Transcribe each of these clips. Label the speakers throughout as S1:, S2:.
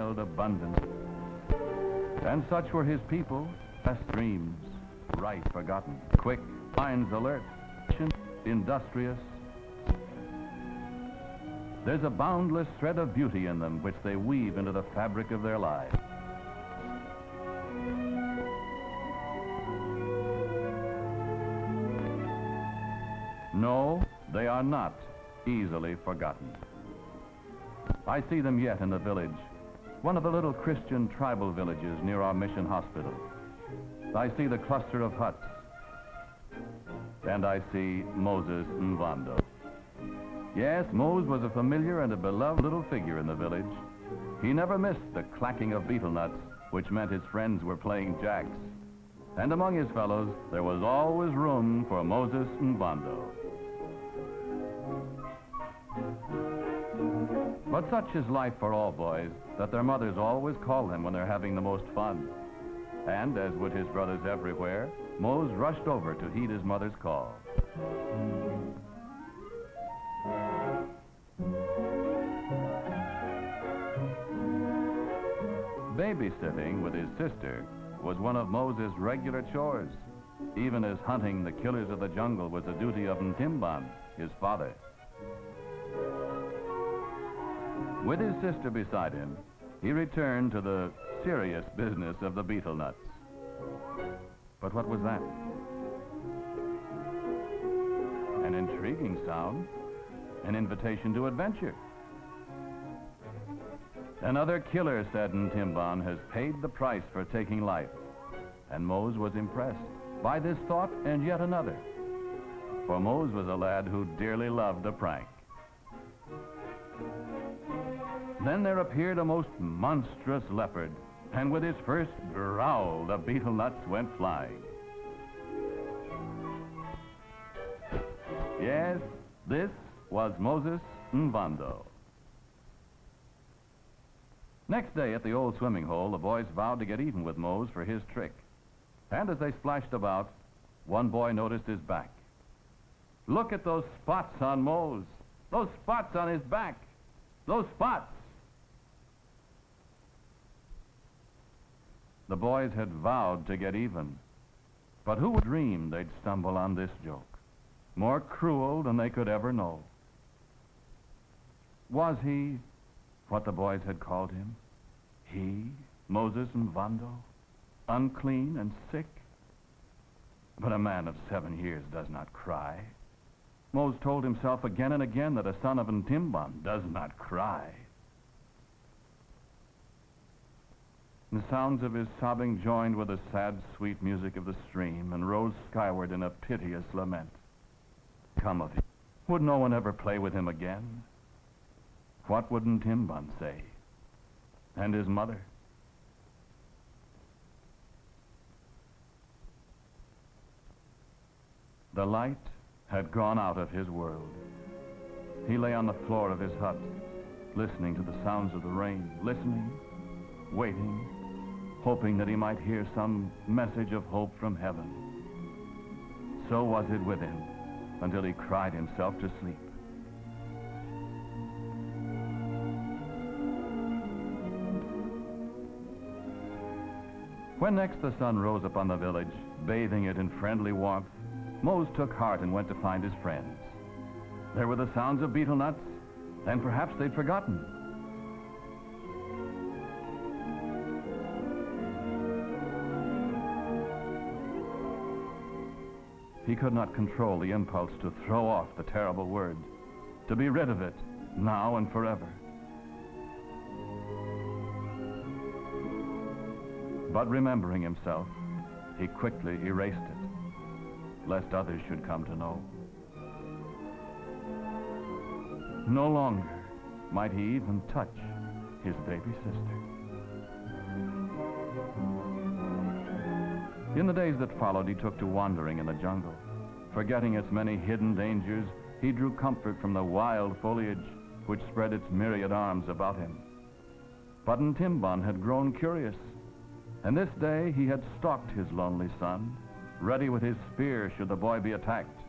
S1: wild abundance. And such were his people, best dreams, right forgotten, quick, minds alert, industrious. There's a boundless thread of beauty in them which they weave into the fabric of their lives. No, they are not easily forgotten. I see them yet in the village, one of the little Christian tribal villages near our mission hospital. I see the cluster of huts, and I see Moses Mvando. Yes, Mose was a familiar and a beloved little figure in the village. He never missed the clacking of betel nuts, which meant his friends were playing jacks. And among his fellows, there was always room for Moses Mvando. But such is life for all boys, that their mothers always call them when they're having the most fun. And, as would his brothers everywhere, Mose rushed over to heed his mother's call. Babysitting with his sister was one of Moses' regular chores, even as hunting the killers of the jungle was the duty of Ntimban, his father. With his sister beside him, he returned to the serious business of the betel nuts. But what was that? An intriguing sound, an invitation to adventure. Another killer, said Ntimban, has paid the price for taking life. And Mose was impressed by this thought and yet another. For Mose was a lad who dearly loved a prank. Then there appeared a most monstrous leopard, and with his first growl, the betel nuts went flying. Yes, this was Moses Mvando. Next day at the old swimming hole, the boys vowed to get even with Mose for his trick. And as they splashed about, one boy noticed his back. Look at those spots on Mose. Those spots on his back. Those spots. The boys had vowed to get even. But who would dream they'd stumble on this joke? More cruel than they could ever know. Was he what the boys had called him? He, Moses Mvando, unclean and sick? But a man of 7 years does not cry. Mose told himself again and again that a son of Ntimban does not cry. The sounds of his sobbing joined with the sad, sweet music of the stream and rose skyward in a piteous lament. Come of him. Would no one ever play with him again? What would Ntimban say? And his mother? The light had gone out of his world. He lay on the floor of his hut, listening to the sounds of the rain, listening, waiting, hoping that he might hear some message of hope from heaven. So was it with him until he cried himself to sleep. When next the sun rose upon the village, bathing it in friendly warmth, Mose took heart and went to find his friends. There were the sounds of betel nuts, and perhaps they'd forgotten. He could not control the impulse to throw off the terrible word, to be rid of it, now and forever. But remembering himself, he quickly erased it, lest others should come to know. No longer might he even touch his baby sister. In the days that followed, he took to wandering in the jungle. Forgetting its many hidden dangers, he drew comfort from the wild foliage which spread its myriad arms about him. But Ntimban had grown curious, and this day he had stalked his lonely son, ready with his spear should the boy be attacked.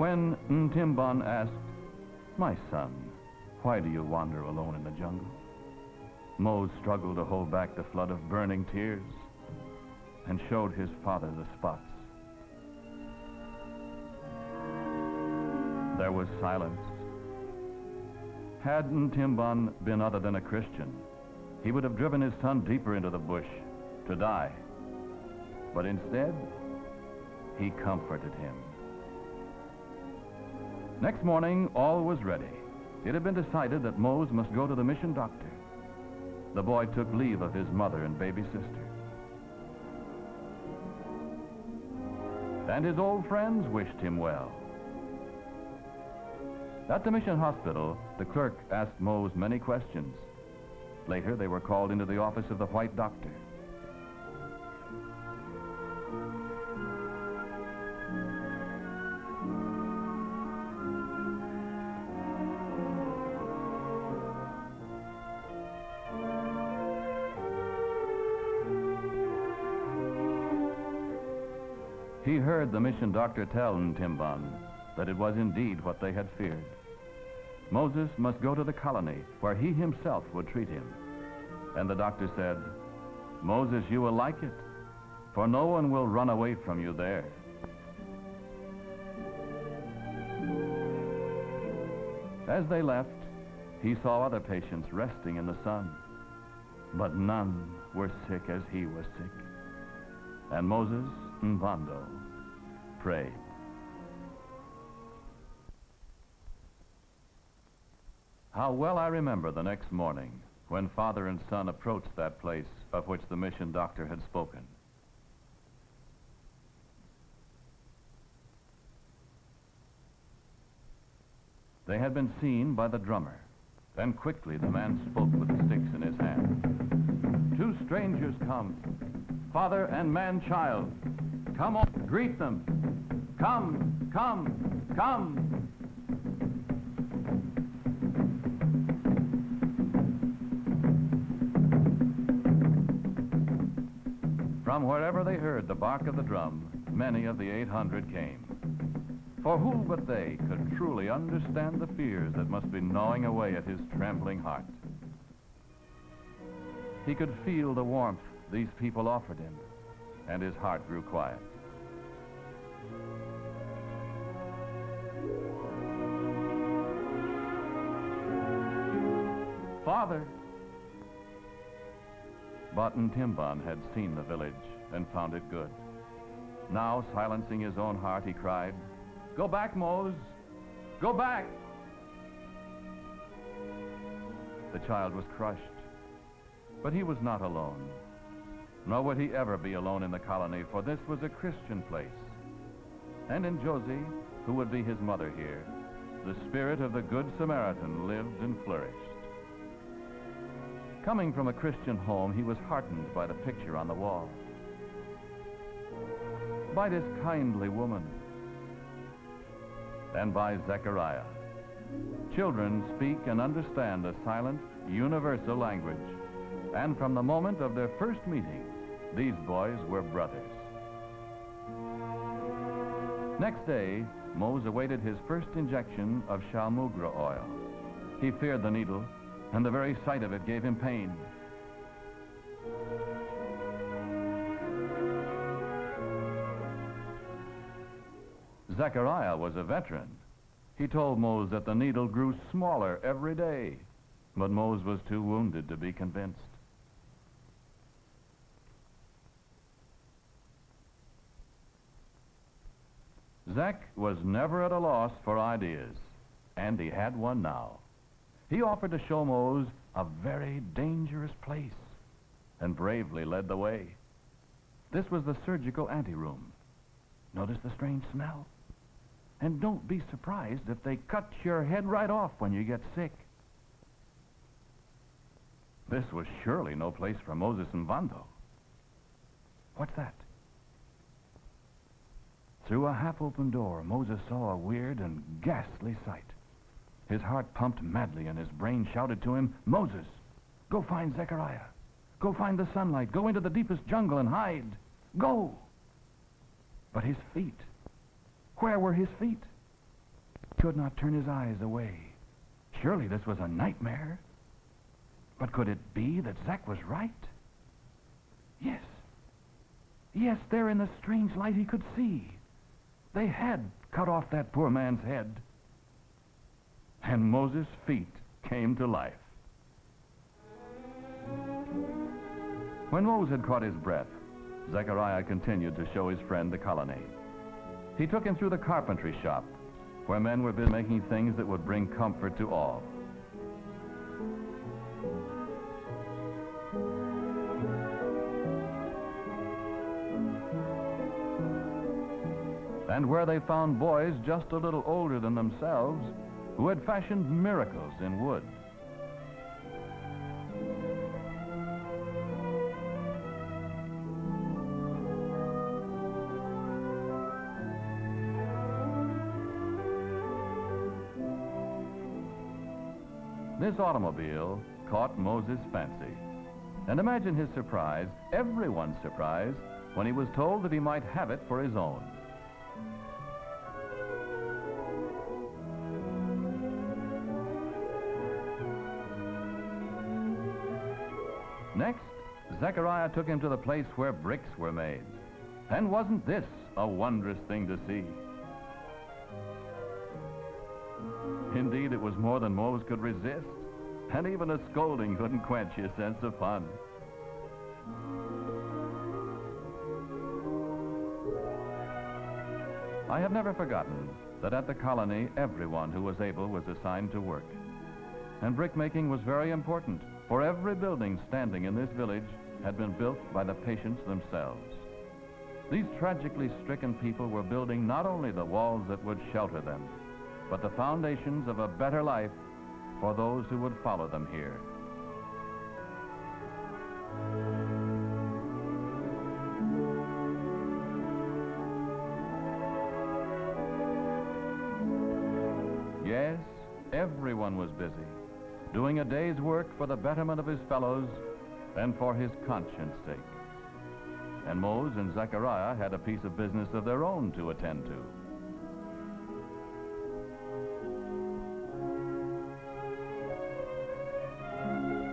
S1: When Ntimban asked, "My son, why do you wander alone in the jungle?" Mose struggled to hold back the flood of burning tears and showed his father the spots. There was silence. Had Ntimban been other than a Christian, he would have driven his son deeper into the bush to die. But instead, he comforted him. Next morning, all was ready. It had been decided that Mose must go to the mission doctor. The boy took leave of his mother and baby sister. And his old friends wished him well. At the mission hospital, the clerk asked Mose many questions. Later, they were called into the office of the white doctor. He heard the mission doctor tell Ntimban that it was indeed what they had feared. Moses must go to the colony where he himself would treat him. And the doctor said, "Moses, you will like it, for no one will run away from you there." As they left, he saw other patients resting in the sun, but none were sick as he was sick. And Moses Mvando prayed. How well I remember the next morning when father and son approached that place of which the mission doctor had spoken. They had been seen by the drummer. Then quickly the man spoke with the sticks in his hand. "Two strangers come, father and man-child. Come on, greet them. Come, come, come." From wherever they heard the bark of the drum, many of the 800 came. For who but they could truly understand the fears that must be gnawing away at his trembling heart? He could feel the warmth these people offered him, and his heart grew quiet. "Father!" But Ntimban had seen the village and found it good. Now, silencing his own heart, he cried, "Go back, Mose! Go back!" The child was crushed, but he was not alone. Nor would he ever be alone in the colony, for this was a Christian place. And in Josie, who would be his mother here, the spirit of the Good Samaritan lived and flourished. Coming from a Christian home, he was heartened by the picture on the wall. By this kindly woman, and by Zechariah. Children speak and understand a silent, universal language, and from the moment of their first meeting, these boys were brothers. Next day, Mose awaited his first injection of shalmugra oil. He feared the needle, and the very sight of it gave him pain. Zechariah was a veteran. He told Mose that the needle grew smaller every day, but Mose was too wounded to be convinced. Zech was never at a loss for ideas, and he had one now. He offered to show Mose a very dangerous place, and bravely led the way. This was the surgical anteroom. Notice the strange smell? And don't be surprised if they cut your head right off when you get sick. This was surely no place for Moses and Vando. What's that? Through a half-open door, Moses saw a weird and ghastly sight. His heart pumped madly and his brain shouted to him, "Moses, go find Zechariah. Go find the sunlight. Go into the deepest jungle and hide. Go!" But his feet, where were his feet? could not turn his eyes away. Surely this was a nightmare. But could it be that Zach was right? Yes. Yes, there in the strange light he could see. They had cut off that poor man's head. And Moses' feet came to life. When Moses had caught his breath, Zechariah continued to show his friend the colony. He took him through the carpentry shop, where men were busy making things that would bring comfort to all. And where they found boys just a little older than themselves who had fashioned miracles in wood. This automobile caught Moses' fancy. And imagine his surprise, everyone's surprise, when he was told that he might have it for his own. Next, Zechariah took him to the place where bricks were made. And wasn't this a wondrous thing to see? Indeed, it was more than Moses could resist, and even a scolding couldn't quench his sense of fun. I have never forgotten that at the colony, everyone who was able was assigned to work. And brickmaking was very important, for every building standing in this village had been built by the patients themselves. These tragically stricken people were building not only the walls that would shelter them, but the foundations of a better life for those who would follow them here. Yes, everyone was busy, doing a day's work for the betterment of his fellows and for his conscience' sake. And Moses and Zechariah had a piece of business of their own to attend to.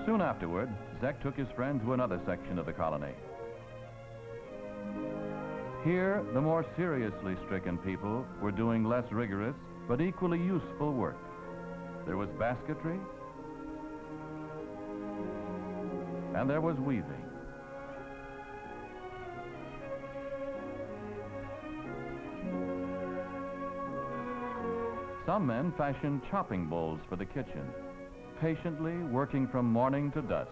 S1: Soon afterward, Zech took his friend to another section of the colony. Here, the more seriously stricken people were doing less rigorous but equally useful work. There was basketry, and there was weaving. Some men fashioned chopping bowls for the kitchen, patiently working from morning to dusk.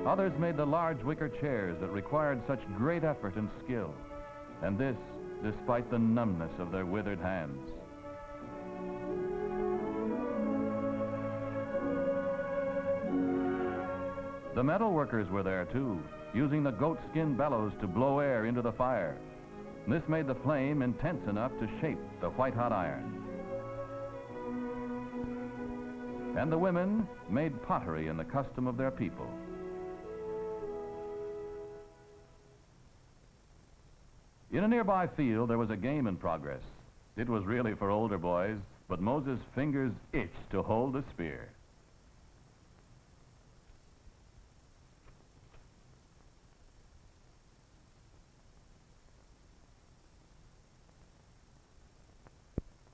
S1: Others made the large wicker chairs that required such great effort and skill, and this despite the numbness of their withered hands. The metal workers were there too, using the goatskin bellows to blow air into the fire. This made the flame intense enough to shape the white-hot iron. And the women made pottery in the custom of their people. In a nearby field, there was a game in progress. It was really for older boys, but Moses' fingers itched to hold the spear.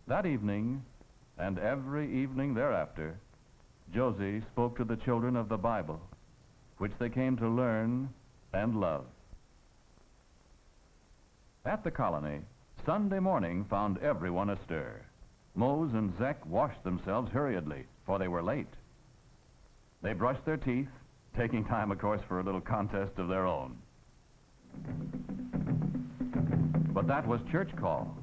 S1: That evening, and every evening thereafter, Josie spoke to the children of the Bible, which they came to learn and love. At the colony, Sunday morning found everyone astir. Mose and Zech washed themselves hurriedly, for they were late. They brushed their teeth, taking time, of course, for a little contest of their own. But that was church call.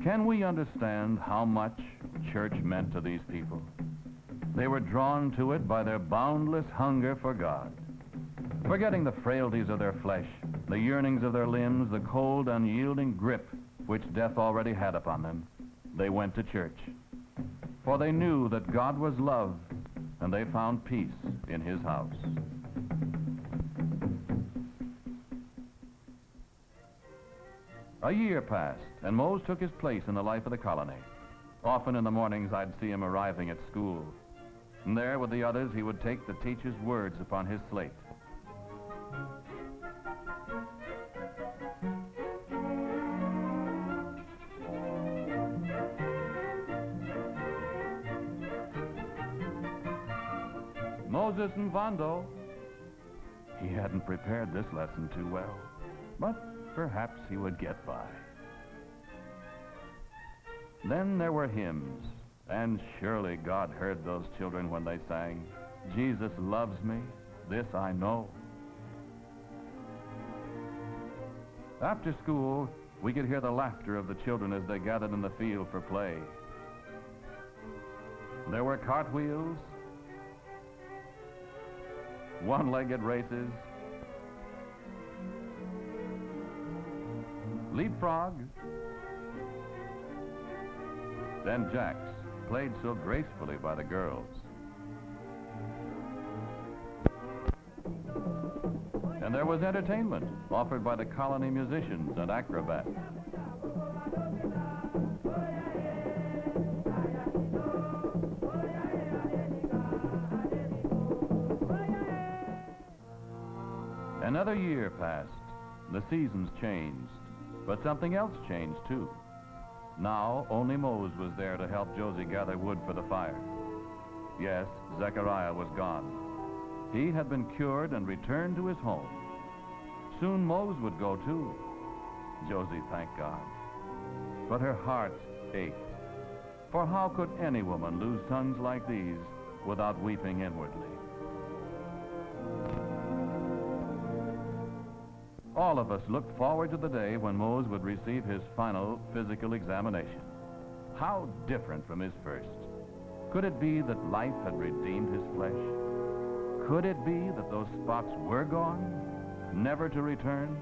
S1: Can we understand how much church meant to these people? They were drawn to it by their boundless hunger for God. Forgetting the frailties of their flesh, the yearnings of their limbs, the cold, unyielding grip which death already had upon them, they went to church. For they knew that God was love, and they found peace in his house. A year passed, and Mose took his place in the life of the colony. Often in the mornings, I'd see him arriving at school. And there, with the others, he would take the teacher's words upon his slate. Moses and Vondo. He hadn't prepared this lesson too well, but perhaps he would get by. Then there were hymns, and surely God heard those children when they sang, "Jesus loves me, this I know." After school, we could hear the laughter of the children as they gathered in the field for play. There were cartwheels, one-legged races, leapfrog, and jacks played so gracefully by the girls. And there was entertainment offered by the colony musicians and acrobats. Another year passed. The seasons changed, but something else changed too. Now only Mose was there to help Josie gather wood for the fire. Yes, Zechariah was gone. He had been cured and returned to his home. Soon Mose would go too. Josie thanked God. But her heart ached. For how could any woman lose sons like these without weeping inwardly? All of us looked forward to the day when Mose would receive his final physical examination. How different from his first. Could it be that life had redeemed his flesh? Could it be that those spots were gone, never to return?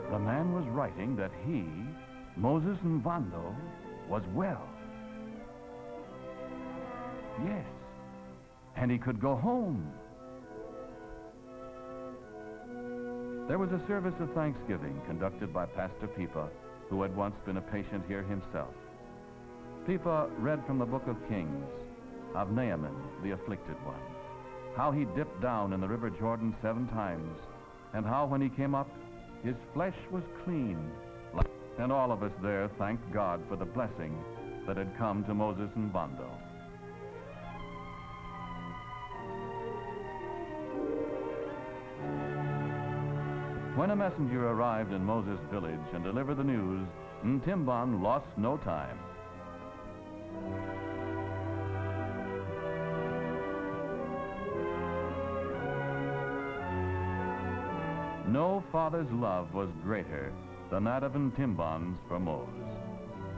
S1: The man was writing that he, Moses Mvando, was well. Yes, and he could go home. There was a service of thanksgiving conducted by Pastor Pipa, who had once been a patient here himself. Pipa read from the book of Kings of Naaman, the afflicted one, how he dipped down in the river Jordan 7 times, and how when he came up, his flesh was clean. And all of us there thanked God for the blessing that had come to Moses and Mvando. When a messenger arrived in Moses' village and delivered the news, Ntimban lost no time. No father's love was greater than that of Ntimban's for Mose.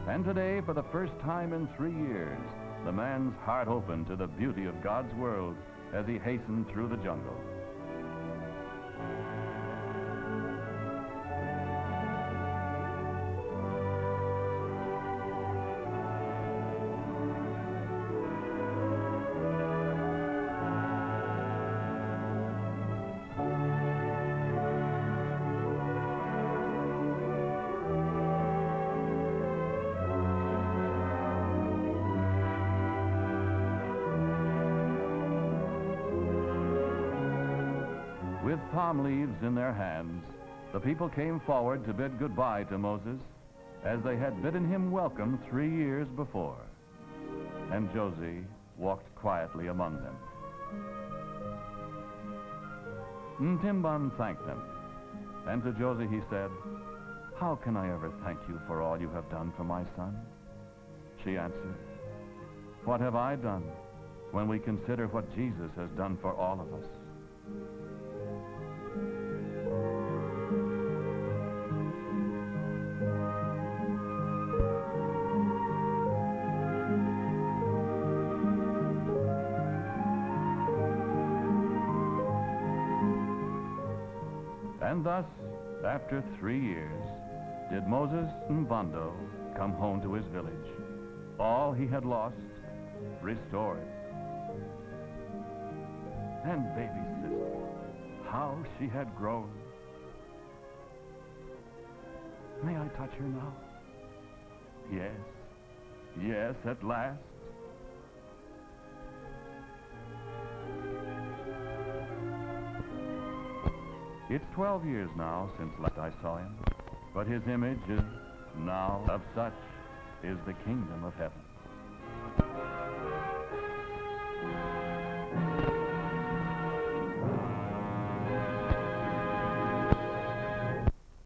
S1: And today, for the first time in 3 years, the man's heart opened to the beauty of God's world as he hastened through the jungle. With palm leaves in their hands, the people came forward to bid goodbye to Moses, as they had bidden him welcome 3 years before. And Josie walked quietly among them. Ntimban thanked them, and to Josie he said, "How can I ever thank you for all you have done for my son?" She answered, "What have I done when we consider what Jesus has done for all of us?" And thus, after 3 years, did Moses Mbando come home to his village. All he had lost, restored. And baby sister, how she had grown. May I touch her now? Yes, yes, at last. It's 12 years now since last I saw him, but his image is now of such is the kingdom of heaven.